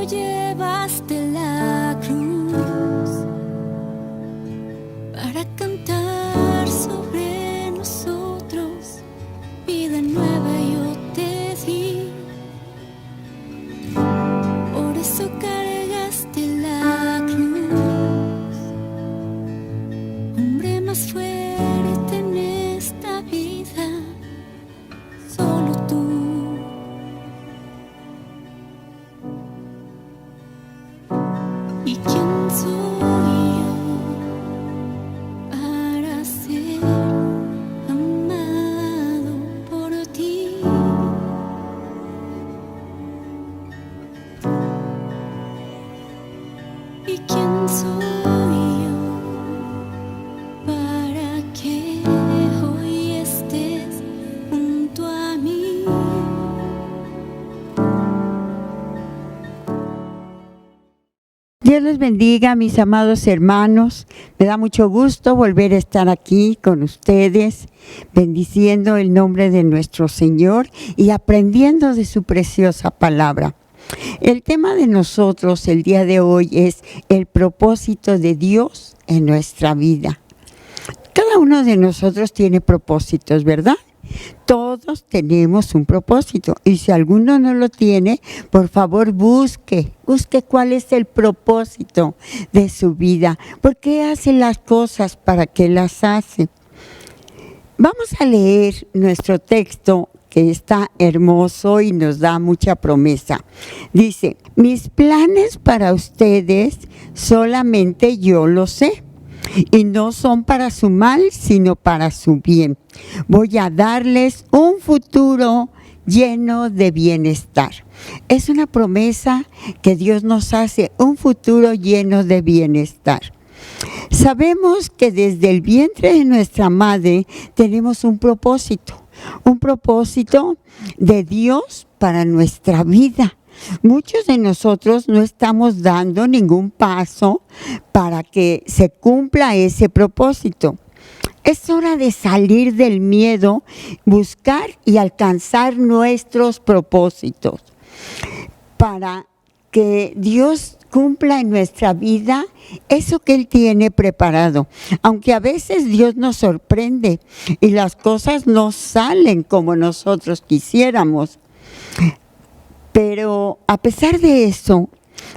llevaste la cruz para cantar sobre nosotros. Vida nueva yo te di, por eso cargaste la cruz. Hombre más fuerte en esta vida, solo tú. ¿Y quién soy yo para ser amado por ti? ¿Y quién soy yo para que hoy estés junto a mí? Dios les bendiga, mis amados hermanos. Me da mucho gusto volver a estar aquí con ustedes, bendiciendo el nombre de nuestro Señor y aprendiendo de su preciosa palabra. El tema de nosotros el día de hoy es el propósito de Dios en nuestra vida. Cada uno de nosotros tiene propósitos, ¿verdad? Todos tenemos un propósito, y si alguno no lo tiene, por favor busque cuál es el propósito de su vida. ¿Por qué hace las cosas? ¿Para qué las hace? Vamos a leer nuestro texto, que está hermoso y nos da mucha promesa. Dice: mis planes para ustedes solamente yo los sé, y no son para su mal, sino para su bien. Voy a darles un futuro lleno de bienestar. Es una promesa que Dios nos hace, un futuro lleno de bienestar. Sabemos que desde el vientre de nuestra madre tenemos un propósito de Dios para nuestra vida. Muchos de nosotros no estamos dando ningún paso para que se cumpla ese propósito. Es hora de salir del miedo, buscar y alcanzar nuestros propósitos para que Dios cumpla en nuestra vida eso que Él tiene preparado. Aunque a veces Dios nos sorprende y las cosas no salen como nosotros quisiéramos. Pero a pesar de eso,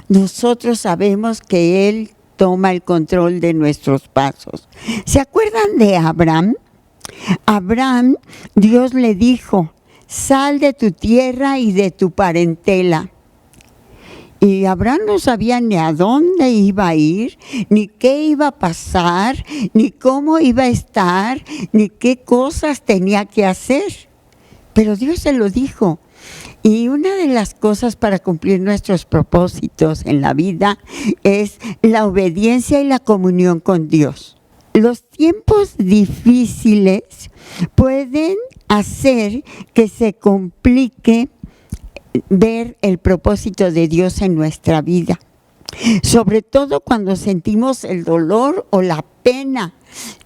nosotros sabemos que Él toma el control de nuestros pasos. ¿Se acuerdan de Abraham? Abraham, Dios le dijo: sal de tu tierra y de tu parentela. Y Abraham no sabía ni a dónde iba a ir, ni qué iba a pasar, ni cómo iba a estar, ni qué cosas tenía que hacer. Pero Dios se lo dijo. Y una de las cosas para cumplir nuestros propósitos en la vida es la obediencia y la comunión con Dios. Los tiempos difíciles pueden hacer que se complique ver el propósito de Dios en nuestra vida. Sobre todo cuando sentimos el dolor o la pena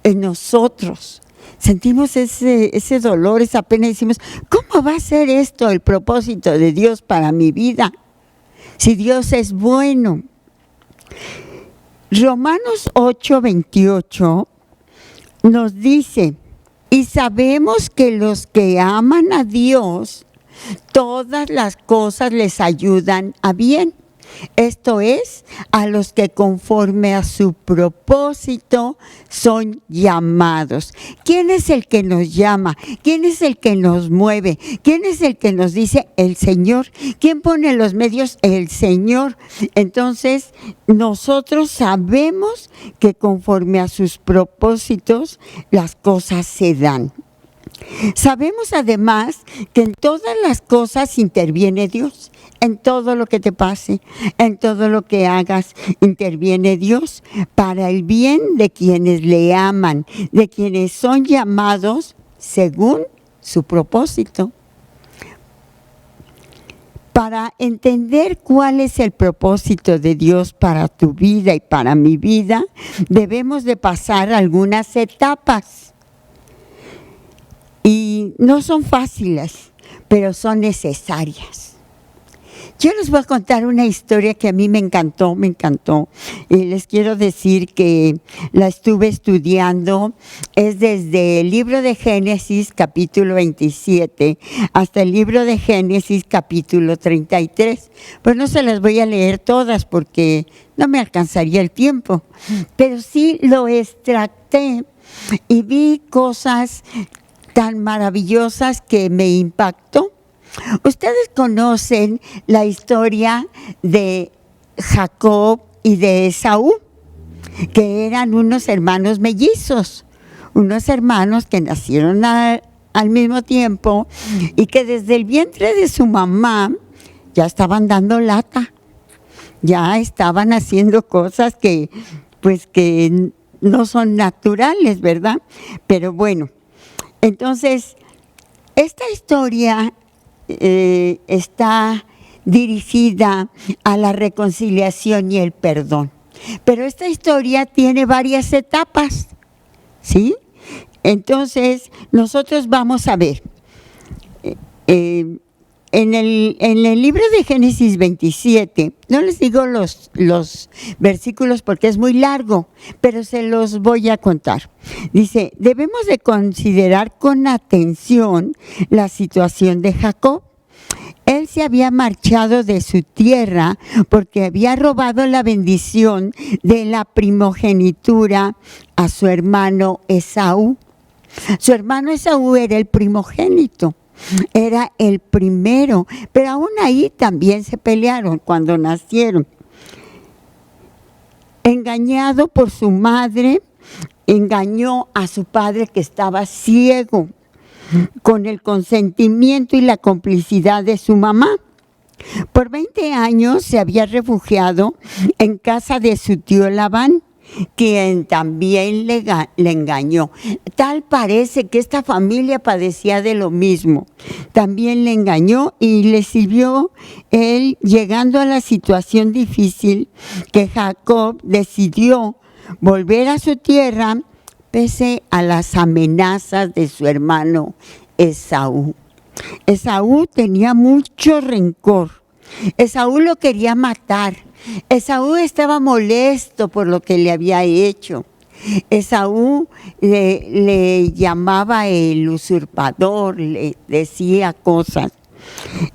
en nosotros. Sentimos ese dolor, esa pena y decimos: ¿cómo va a ser esto el propósito de Dios para mi vida? Si Dios es bueno. Romanos 8:28 nos dice: y sabemos que los que aman a Dios, todas las cosas les ayudan a bien. Esto es, a los que conforme a su propósito son llamados. ¿Quién es el que nos llama? ¿Quién es el que nos mueve? ¿Quién es el que nos dice? El Señor. ¿Quién pone los medios? El Señor. Entonces, nosotros sabemos que conforme a sus propósitos, las cosas se dan. Sabemos además que en todas las cosas interviene Dios. En todo lo que te pase, en todo lo que hagas, interviene Dios para el bien de quienes le aman, de quienes son llamados según su propósito. Para entender cuál es el propósito de Dios para tu vida y para mi vida, debemos de pasar algunas etapas. Y no son fáciles, pero son necesarias. Yo les voy a contar una historia que a mí me encantó, me encantó. Y les quiero decir que la estuve estudiando, es desde el libro de Génesis capítulo 27 hasta el libro de Génesis capítulo 33. Pues no se las voy a leer todas porque no me alcanzaría el tiempo, pero sí lo extracté y vi cosas tan maravillosas que me impactó. Ustedes conocen la historia de Jacob y de Esaú, que eran unos hermanos mellizos, unos hermanos que nacieron al mismo tiempo y que desde el vientre de su mamá ya estaban dando lata, ya estaban haciendo cosas que no son naturales, ¿verdad? Pero bueno, entonces esta historia está dirigida a la reconciliación y el perdón. Pero esta historia tiene varias etapas, ¿sí? Entonces, nosotros vamos a ver. En el libro de Génesis 27, no les digo los versículos porque es muy largo, pero se los voy a contar. Dice, debemos de considerar con atención la situación de Jacob. Él se había marchado de su tierra porque había robado la bendición de la primogenitura a su hermano Esaú. Su hermano Esaú era el primogénito. Era el primero, pero aún ahí también se pelearon cuando nacieron. Engañado por su madre, engañó a su padre que estaba ciego, con el consentimiento y la complicidad de su mamá. Por 20 años se había refugiado en casa de su tío Labán, quien también le engañó. Tal parece que esta familia padecía de lo mismo. También le engañó y le sirvió él, llegando a la situación difícil, que Jacob decidió volver a su tierra pese a las amenazas de su hermano Esaú. Esaú tenía mucho rencor. Esaú lo quería matar. Esaú estaba molesto por lo que le había hecho. Esaú le llamaba el usurpador, le decía cosas.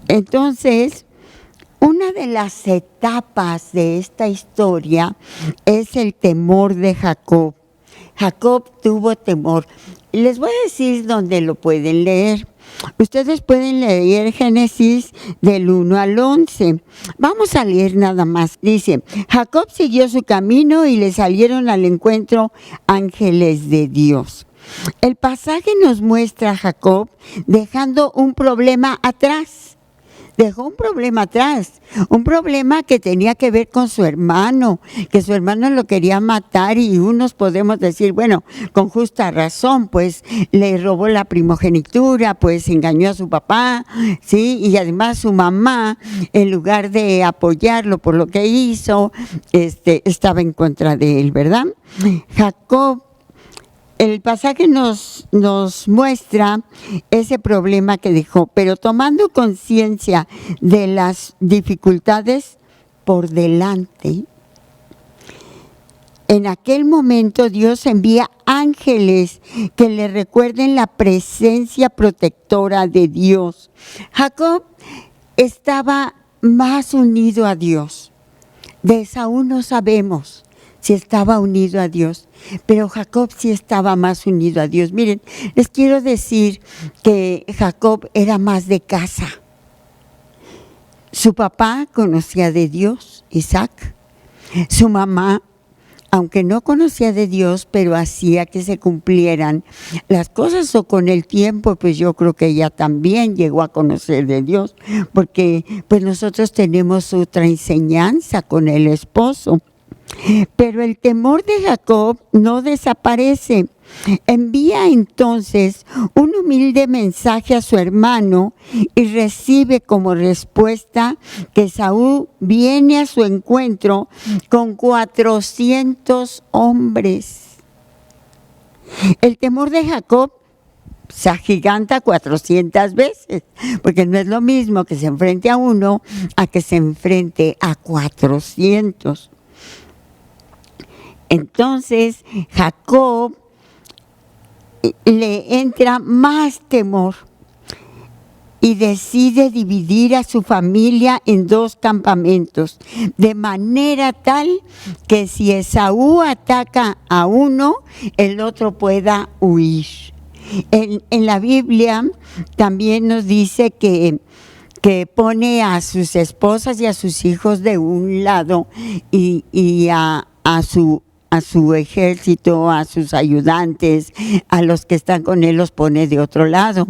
Entonces, una de las etapas de esta historia es el temor de Jacob. Jacob tuvo temor. Les voy a decir dónde lo pueden leer. Ustedes pueden leer Génesis del 1 al 11. Vamos a leer nada más. Dice, Jacob siguió su camino y le salieron al encuentro ángeles de Dios. El pasaje nos muestra a Jacob dejando un problema atrás. Dejó un problema atrás, un problema que tenía que ver con su hermano, que su hermano lo quería matar y unos podemos decir, bueno, con justa razón, pues le robó la primogenitura, pues engañó a su papá, ¿sí? Y además su mamá, en lugar de apoyarlo por lo que hizo, estaba en contra de él, ¿verdad? Jacob, el pasaje nos muestra ese problema que dejó, pero tomando conciencia de las dificultades por delante, en aquel momento Dios envía ángeles que le recuerden la presencia protectora de Dios. Jacob estaba más unido a Dios. De Esaú no sabemos si estaba unido a Dios, pero Jacob sí estaba más unido a Dios. Miren, les quiero decir que Jacob era más de casa. Su papá conocía de Dios, Isaac. Su mamá, aunque no conocía de Dios, pero hacía que se cumplieran las cosas, o con el tiempo, pues yo creo que ella también llegó a conocer de Dios, porque pues nosotros tenemos otra enseñanza con el esposo. Pero el temor de Jacob no desaparece. Envía entonces un humilde mensaje a su hermano y recibe como respuesta que Esaú viene a su encuentro con 400 hombres. El temor de Jacob se agiganta 400 veces, porque no es lo mismo que se enfrente a uno a que se enfrente a 400. Entonces Jacob le entra más temor y decide dividir a su familia en 2 campamentos, de manera tal que si Esaú ataca a uno, el otro pueda huir. En la Biblia también nos dice que pone a sus esposas y a sus hijos de un lado y a su ejército, a sus ayudantes, a los que están con él los pone de otro lado.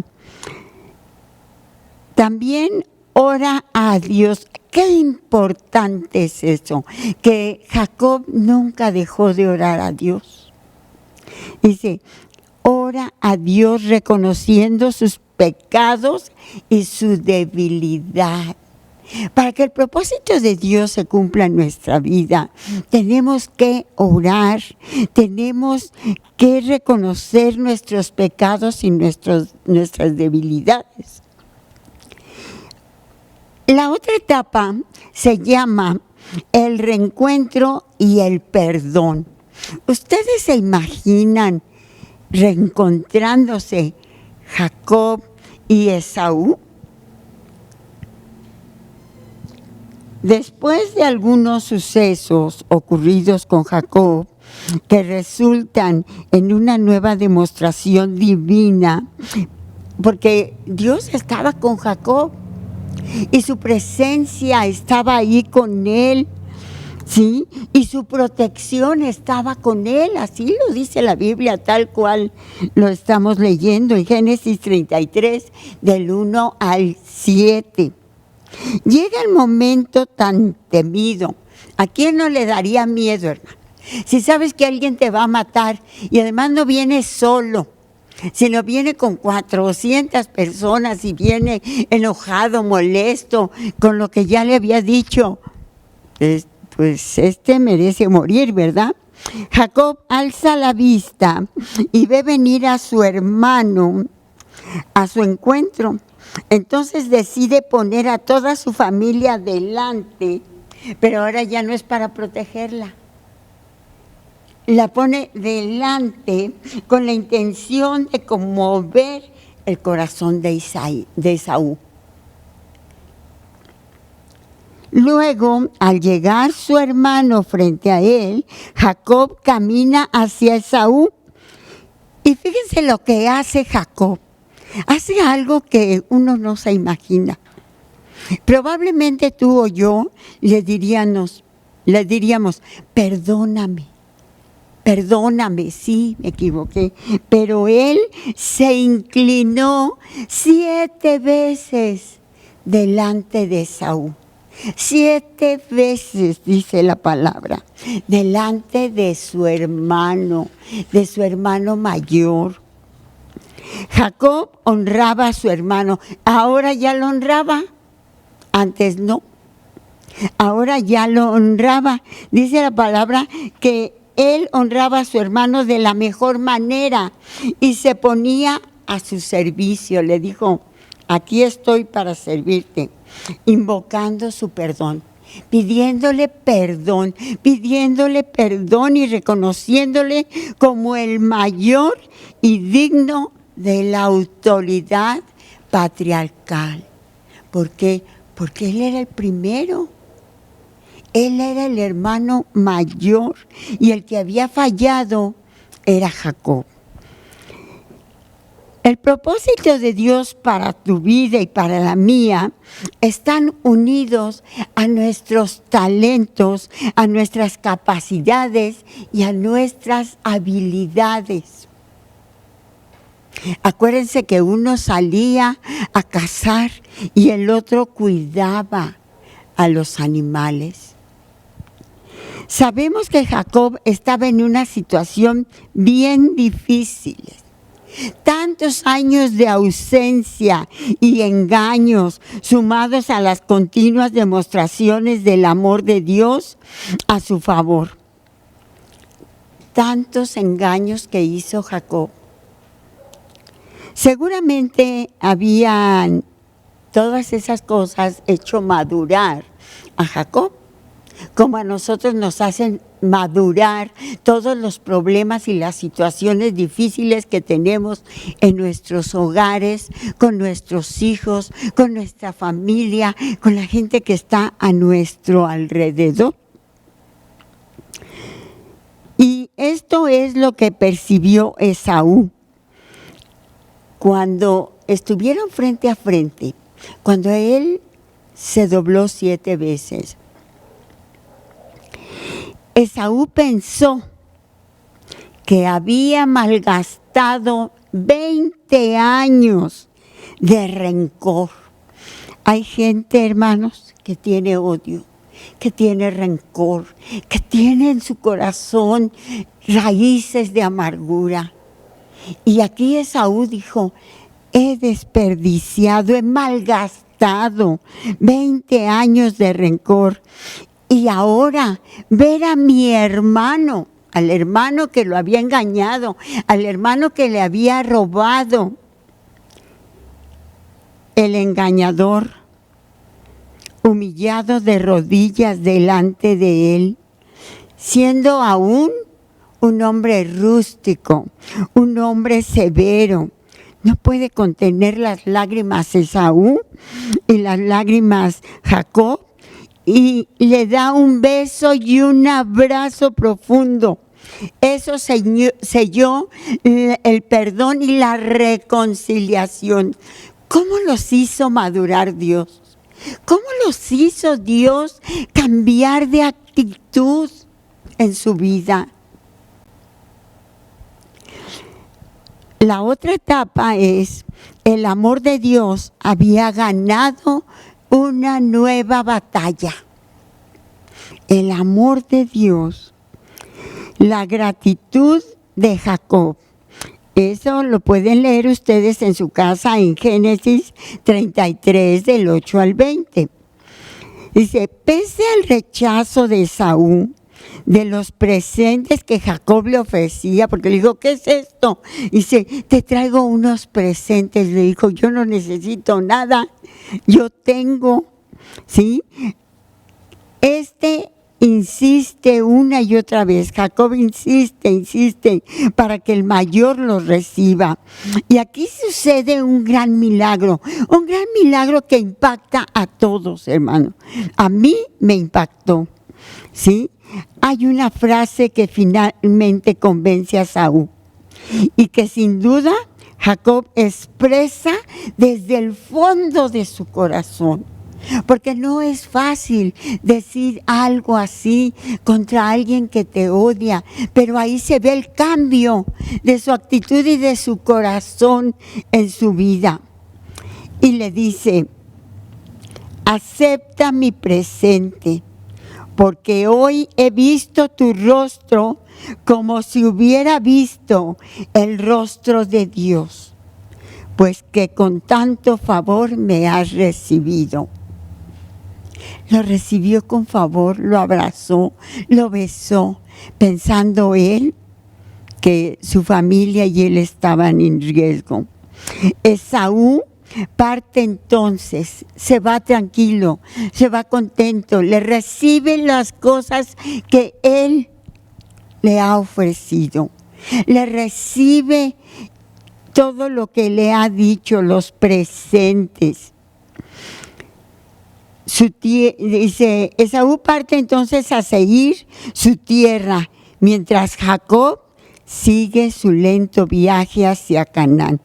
También ora a Dios. Qué importante es eso, que Jacob nunca dejó de orar a Dios. Dice, ora a Dios reconociendo sus pecados y su debilidad. Para que el propósito de Dios se cumpla en nuestra vida, tenemos que orar, tenemos que reconocer nuestros pecados y nuestras debilidades. La otra etapa se llama el reencuentro y el perdón. ¿Ustedes se imaginan reencontrándose Jacob y Esaú? Después de algunos sucesos ocurridos con Jacob, que resultan en una nueva demostración divina, porque Dios estaba con Jacob y su presencia estaba ahí con él, ¿sí? Y su protección estaba con él, así lo dice la Biblia, tal cual lo estamos leyendo en Génesis 33, del 1 al 7. Llega el momento tan temido. ¿A quién no le daría miedo, hermano? Si sabes que alguien te va a matar y además no viene solo, sino viene con 400 personas y viene enojado, molesto, con lo que ya le había dicho, pues merece morir, ¿verdad? Jacob alza la vista y ve venir a su hermano a su encuentro. Entonces decide poner a toda su familia delante, pero ahora ya no es para protegerla. La pone delante con la intención de conmover el corazón de Esaú. Luego, al llegar su hermano frente a él, Jacob camina hacia Esaú. Y fíjense lo que hace Jacob. Hace algo que uno no se imagina. Probablemente tú o yo le diríamos, perdóname, sí, me equivoqué. Pero él se inclinó 7 veces delante de Esaú. 7 veces, dice la palabra, delante de su hermano mayor. Jacob honraba a su hermano. Ahora ya lo honraba. Antes no. Ahora ya lo honraba. Dice la palabra que él honraba a su hermano de la mejor manera y se ponía a su servicio. Le dijo, aquí estoy para servirte, invocando su perdón, pidiéndole perdón y reconociéndole como el mayor y digno de la autoridad patriarcal. ¿Por qué? Porque él era el primero. Él era el hermano mayor y el que había fallado era Jacob. El propósito de Dios para tu vida y para la mía están unidos a nuestros talentos, a nuestras capacidades y a nuestras habilidades. Acuérdense que uno salía a cazar y el otro cuidaba a los animales. Sabemos que Jacob estaba en una situación bien difícil. Tantos años de ausencia y engaños, sumados a las continuas demostraciones del amor de Dios a su favor. Tantos engaños que hizo Jacob. Seguramente habían todas esas cosas hecho madurar a Jacob, como a nosotros nos hacen madurar todos los problemas y las situaciones difíciles que tenemos en nuestros hogares, con nuestros hijos, con nuestra familia, con la gente que está a nuestro alrededor. Y esto es lo que percibió Esaú cuando estuvieron frente a frente, cuando él se dobló 7 veces. Esaú pensó que había malgastado 20 años de rencor. Hay gente, hermanos, que tiene odio, que tiene rencor, que tiene en su corazón raíces de amargura. Y aquí Esaú dijo, he desperdiciado, he malgastado 20 años de rencor. Y ahora ver a mi hermano, al hermano que lo había engañado, al hermano que le había robado, el engañador, humillado de rodillas delante de él, siendo aún un hombre rústico, un hombre severo. No puede contener las lágrimas Esaú y las lágrimas Jacob, y le da un beso y un abrazo profundo. Eso selló el perdón y la reconciliación. ¿Cómo los hizo madurar Dios? ¿Cómo los hizo Dios cambiar de actitud en su vida? La otra etapa es, el amor de Dios había ganado una nueva batalla. El amor de Dios, la gratitud de Jacob. Eso lo pueden leer ustedes en su casa en Génesis 33, del 8 al 20. Dice, pese al rechazo de Esaú, de los presentes que Jacob le ofrecía, porque le dijo, ¿qué es esto? Dice, te traigo unos presentes. Le dijo, yo no necesito nada, yo tengo, ¿sí? Insiste una y otra vez, Jacob insiste para que el mayor los reciba. Y aquí sucede un gran milagro que impacta a todos, hermano. A mí me impactó, ¿sí? Hay una frase que finalmente convence a Esaú y que sin duda Jacob expresa desde el fondo de su corazón. Porque no es fácil decir algo así contra alguien que te odia, pero ahí se ve el cambio de su actitud y de su corazón en su vida. Y le dice, acepta mi presente, porque hoy he visto tu rostro como si hubiera visto el rostro de Dios, pues que con tanto favor me has recibido. Lo recibió con favor, lo abrazó, lo besó, pensando él que su familia y él estaban en riesgo. Esaú parte entonces, se va tranquilo, se va contento, le recibe las cosas que él le ha ofrecido, le recibe todo lo que le ha dicho, los presentes. Dice, Esaú parte entonces a seguir su tierra, mientras Jacob sigue su lento viaje hacia Canaán.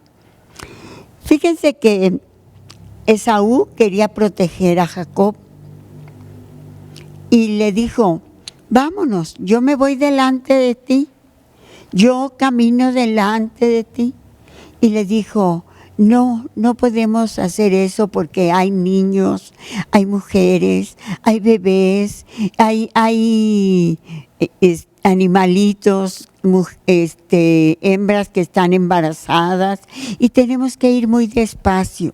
Fíjense que Esaú quería proteger a Jacob y le dijo, vámonos, yo me voy delante de ti, yo camino delante de ti. Y le dijo, no podemos hacer eso porque hay niños, hay mujeres, hay bebés, hay animalitos, hembras que están embarazadas y tenemos que ir muy despacio.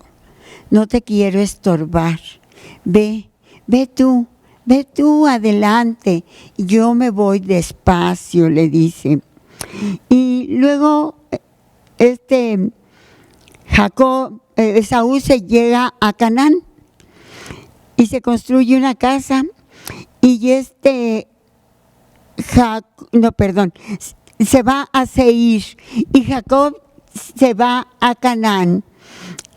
No te quiero estorbar. Ve tú adelante. Yo me voy despacio, le dice. Y luego Esaú se llega a Canaán y se construye una casa y se va a Seir y Jacob se va a Canaán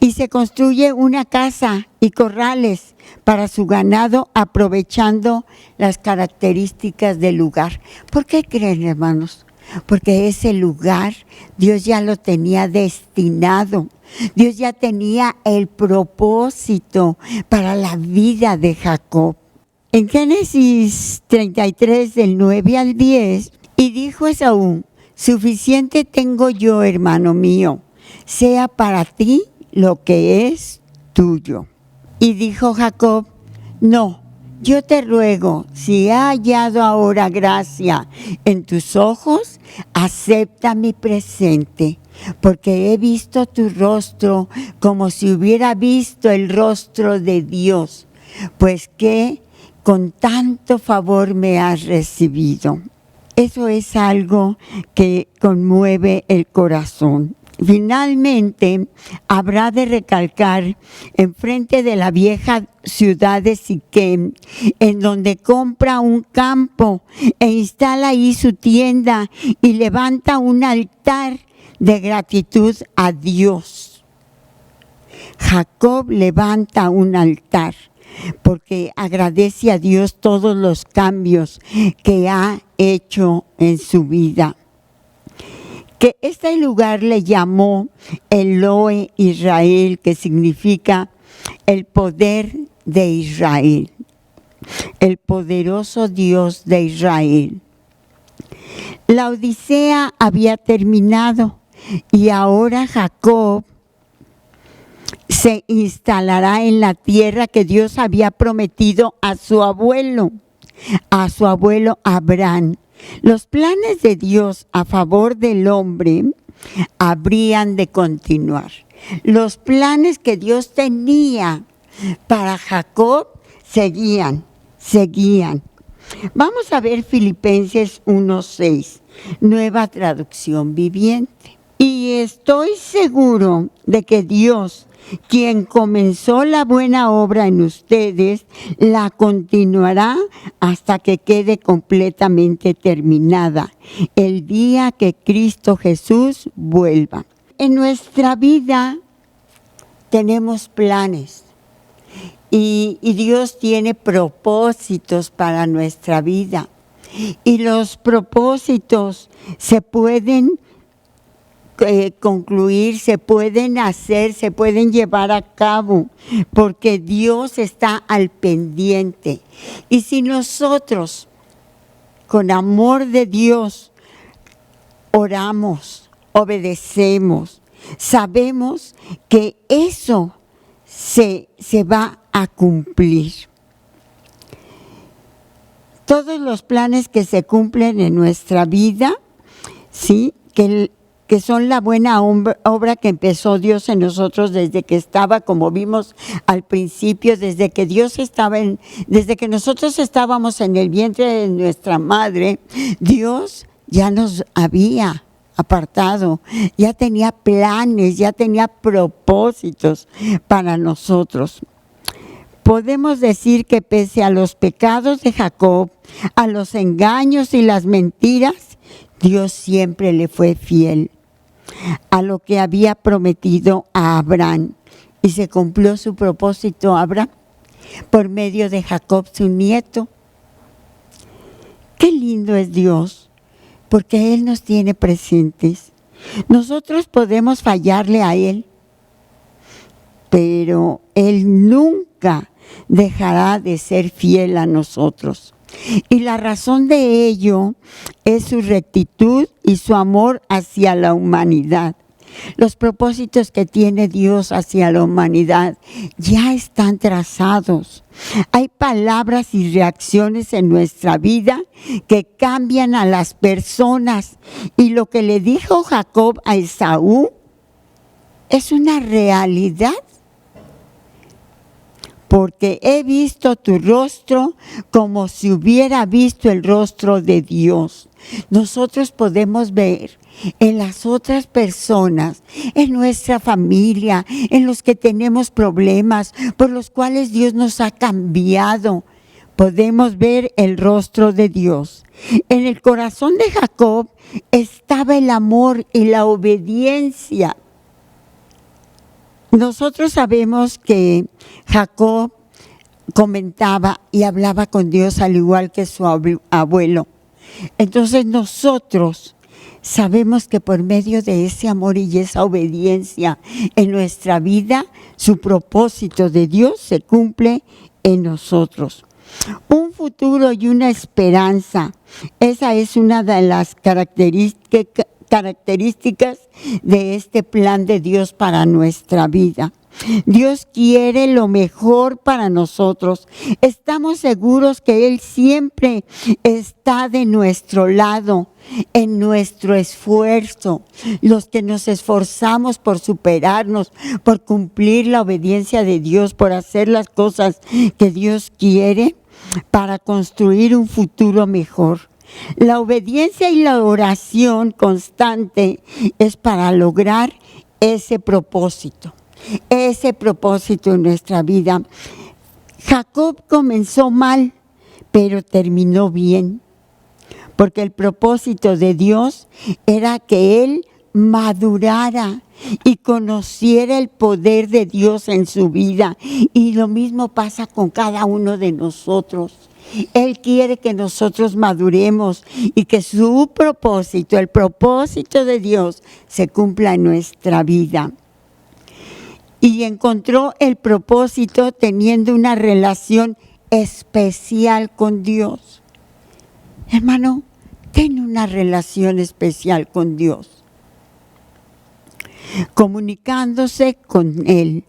y se construye una casa y corrales para su ganado, aprovechando las características del lugar. ¿Por qué creen, hermanos? Porque ese lugar Dios ya lo tenía destinado. Dios ya tenía el propósito para la vida de Jacob. En Génesis 33, del 9 al 10, y dijo Esaú: suficiente tengo yo, hermano mío, sea para ti lo que es tuyo. Y dijo Jacob: no, yo te ruego, si he hallado ahora gracia en tus ojos, acepta mi presente, porque he visto tu rostro como si hubiera visto el rostro de Dios, pues que con tanto favor me has recibido. Eso es algo que conmueve el corazón. Finalmente, habrá de recalcar enfrente de la vieja ciudad de Siquem, en donde compra un campo e instala ahí su tienda y levanta un altar de gratitud a Dios. Jacob levanta un altar porque agradece a Dios todos los cambios que ha hecho en su vida. Que este lugar le llamó Elohe Israel, que significa el poder de Israel, el poderoso Dios de Israel. La odisea había terminado y ahora Jacob se instalará en la tierra que Dios había prometido a su abuelo Abraham. Los planes de Dios a favor del hombre habrían de continuar. Los planes que Dios tenía para Jacob seguían. Vamos a ver Filipenses 1:6, Nueva Traducción Viviente. Y estoy seguro de que Dios, quien comenzó la buena obra en ustedes, la continuará hasta que quede completamente terminada, el día que Cristo Jesús vuelva. En nuestra vida tenemos planes y Dios tiene propósitos para nuestra vida. Y los propósitos se pueden concluir, se pueden hacer, se pueden llevar a cabo, porque Dios está al pendiente. Y si nosotros, con amor de Dios, oramos, obedecemos, sabemos que eso se va a cumplir. Todos los planes que se cumplen en nuestra vida, ¿sí?, que son la buena obra que empezó Dios en nosotros desde que estaba, como vimos al principio, desde que nosotros estábamos en el vientre de nuestra madre, Dios ya nos había apartado, ya tenía planes, ya tenía propósitos para nosotros. Podemos decir que pese a los pecados de Jacob, a los engaños y las mentiras, Dios siempre le fue fiel a lo que había prometido a Abraham. Y se cumplió su propósito a Abraham por medio de Jacob, su nieto. Qué lindo es Dios, porque Él nos tiene presentes. Nosotros podemos fallarle a Él, pero Él nunca dejará de ser fiel a nosotros. Y la razón de ello es su rectitud y su amor hacia la humanidad. Los propósitos que tiene Dios hacia la humanidad ya están trazados. Hay palabras y reacciones en nuestra vida que cambian a las personas. Y lo que le dijo Jacob a Esaú es una realidad. porque he visto tu rostro como si hubiera visto el rostro de Dios. Nosotros podemos ver en las otras personas, en nuestra familia, en los que tenemos problemas, por los cuales Dios nos ha cambiado. Podemos ver el rostro de Dios. En el corazón de Jacob estaba el amor y la obediencia. Nosotros sabemos que Jacob comentaba y hablaba con Dios al igual que su abuelo. Entonces nosotros sabemos que por medio de ese amor y esa obediencia en nuestra vida, su propósito de Dios se cumple en nosotros. Un futuro y una esperanza. Esa es una de las características de este plan de Dios para nuestra vida. Dios quiere lo mejor para nosotros. Estamos seguros que Él siempre está de nuestro lado, en nuestro esfuerzo. Los que nos esforzamos por superarnos, por cumplir la obediencia de Dios, por hacer las cosas que Dios quiere para construir un futuro mejor. La obediencia y la oración constante es para lograr ese propósito en nuestra vida. Jacob comenzó mal, pero terminó bien, porque el propósito de Dios era que él madurara y conociera el poder de Dios en su vida. Y lo mismo pasa con cada uno de nosotros. Él quiere que nosotros maduremos y que su propósito, el propósito de Dios, se cumpla en nuestra vida. Y encontró el propósito teniendo una relación especial con Dios. Hermano, ten una relación especial con Dios, comunicándose con Él.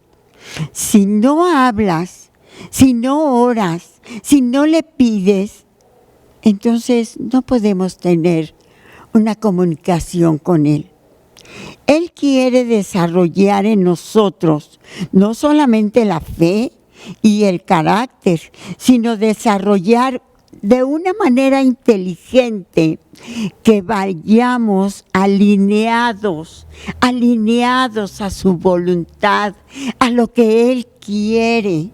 Si no hablas, si no oras, si no le pides, entonces no podemos tener una comunicación con Él. Él quiere desarrollar en nosotros no solamente la fe y el carácter, sino desarrollar de una manera inteligente que vayamos alineados a su voluntad, a lo que Él quiere.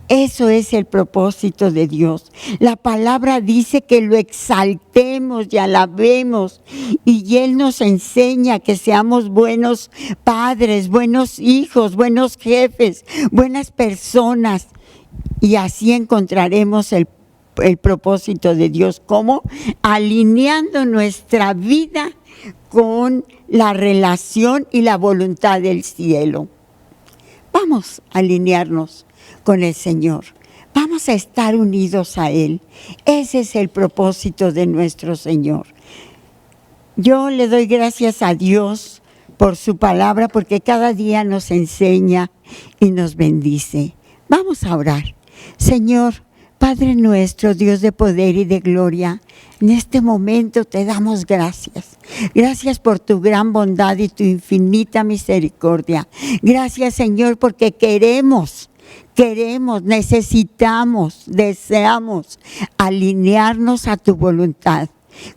Eso es el propósito de Dios. La palabra dice que lo exaltemos y alabemos, y Él nos enseña que seamos buenos padres, buenos hijos, buenos jefes, buenas personas, y así encontraremos el propósito de Dios. ¿Cómo? Alineando nuestra vida con la relación y la voluntad del cielo. Vamos a alinearnos con el Señor. Vamos a estar unidos a Él. Ese es el propósito de nuestro Señor. Yo le doy gracias a Dios por su palabra, porque cada día nos enseña y nos bendice. Vamos a orar. Señor, Padre nuestro, Dios de poder y de gloria, en este momento te damos gracias. Gracias por tu gran bondad y tu infinita misericordia. Gracias, Señor, porque queremos, necesitamos, deseamos alinearnos a tu voluntad.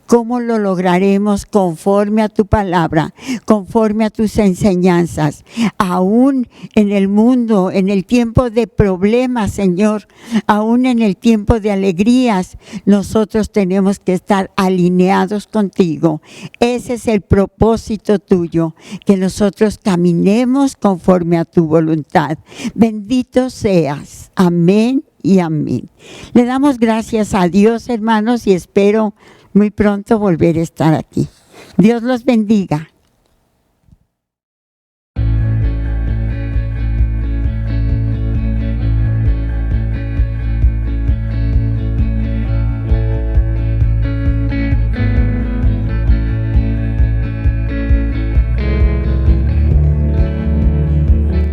¿Cómo lo lograremos? Conforme a tu palabra, conforme a tus enseñanzas. Aún en el mundo, en el tiempo de problemas, Señor, aún en el tiempo de alegrías, nosotros tenemos que estar alineados contigo. Ese es el propósito tuyo, que nosotros caminemos conforme a tu voluntad. Bendito seas. Amén y amén. Le damos gracias a Dios, hermanos, y espero muy pronto volver a estar aquí. Dios los bendiga.